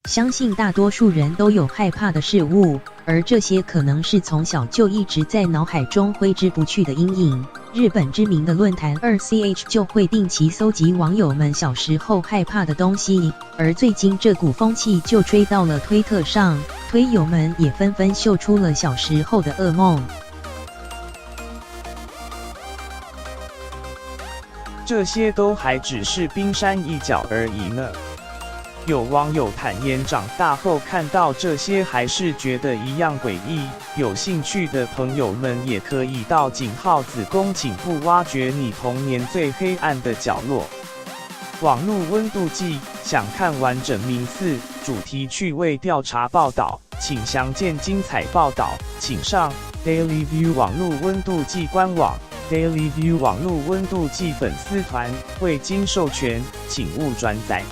相信大多数人都有害怕的事物，而这些可能是从小就一直在脑海中挥之不去的阴影。日本知名的论坛 2CH 就会定期搜集网友们小时候害怕的东西，而最近这股风气就吹到了推特上，推友们也纷纷秀出了小时候的噩梦。这些都还只是冰山一角而已呢。有网友坦言，长大后看到这些还是觉得一样诡异。有兴趣的朋友们也可以到井号子宫颈部挖掘你童年最黑暗的角落。网络温度计，想看完整名次、主题趣味调查报道，请详见精彩报道，请上 Daily View 网络温度计官网。Daily View 网络温度计粉丝团，未经授权，请勿转载。